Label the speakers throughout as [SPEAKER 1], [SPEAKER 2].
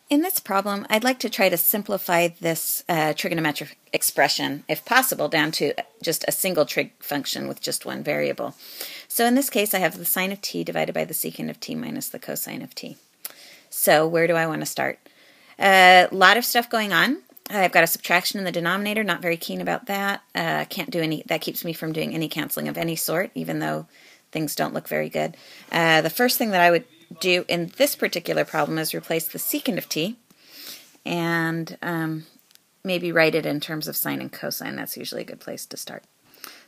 [SPEAKER 1] In this problem, I'd like to try to simplify this trigonometric expression, if possible, down to just a single trig function with just one variable. So in this case, I have the sine of t divided by the secant of t minus the cosine of t. So where do I want to start? A lot of stuff going on. I've got a subtraction in the denominator, not very keen about that. Can't do any, that keeps me from doing any canceling of any sort, even though things don't look very good. The first thing that I would do in this particular problem is replace the secant of t and maybe write it in terms of sine and cosine. That's usually a good place to start.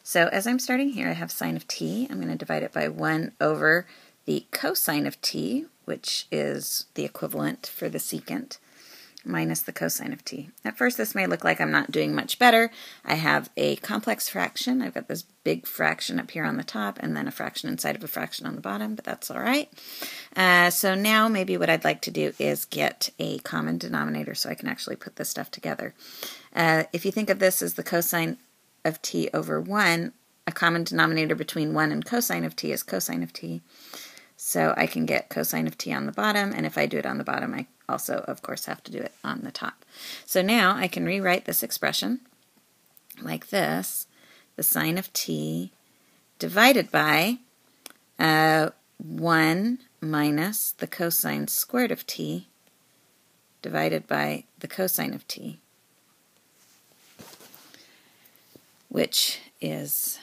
[SPEAKER 1] So as I'm starting here, I have sine of t. I'm going to divide it by 1 over the cosine of t, which is the equivalent for the secant, minus the cosine of t. At first this may look like I'm not doing much better. I have a complex fraction. I've got this big fraction up here on the top and then a fraction inside of a fraction on the bottom, but that's all right. So now maybe what I'd like to do is get a common denominator so I can actually put this stuff together. If you think of this as the cosine of t over 1, a common denominator between 1 and cosine of t is cosine of t. So I can get cosine of t on the bottom, and if I do it on the bottom, I also, of course, have to do it on the top. So now I can rewrite this expression like this: the sine of t divided by 1 minus the cosine squared of t divided by the cosine of t, which is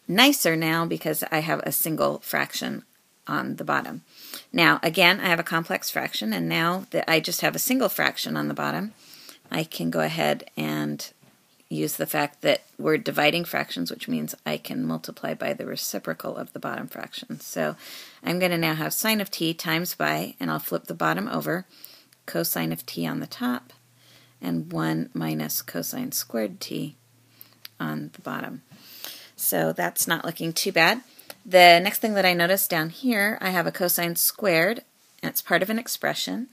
[SPEAKER 1] nicer now because I have a single fraction on the bottom. Now, again, I have a complex fraction, and now that I just have a single fraction on the bottom, I can go ahead and use the fact that we're dividing fractions, which means I can multiply by the reciprocal of the bottom fraction. So I'm going to now have sine of t times by, and I'll flip the bottom over, cosine of t on the top, and 1 minus cosine squared t on the bottom. So that's not looking too bad. The next thing that I notice down here, I have a cosine squared, and it's part of an expression,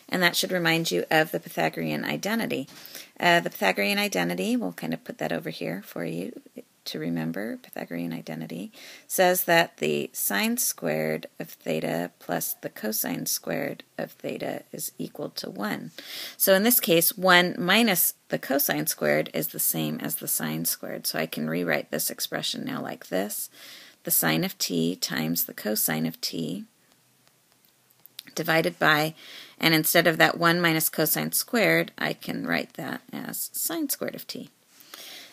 [SPEAKER 1] and that should remind you of the Pythagorean identity. The Pythagorean identity, we'll kind of put that over here for you to remember. Pythagorean identity says that the sine squared of theta plus the cosine squared of theta is equal to 1. So in this case, 1 minus the cosine squared is the same as the sine squared. So I can rewrite this expression now like this: the sine of t times the cosine of t divided by, and instead of that 1 minus cosine squared, I can write that as sine squared of t.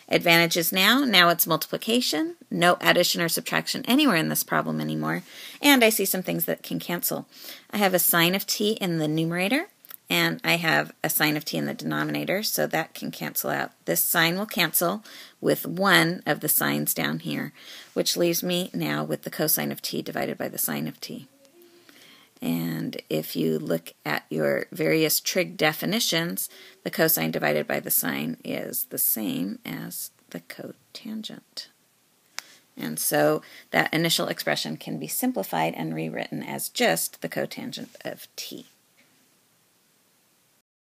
[SPEAKER 1] Advantages now it's multiplication, no addition or subtraction anywhere in this problem anymore, and I see some things that can cancel. I have a sine of t in the numerator, and I have a sine of t in the denominator, so that can cancel out. This sine will cancel with one of the sines down here, which leaves me now with the cosine of t divided by the sine of t. And if you look at your various trig definitions, the cosine divided by the sine is the same as the cotangent. And so that initial expression can be simplified and rewritten as just the cotangent of t.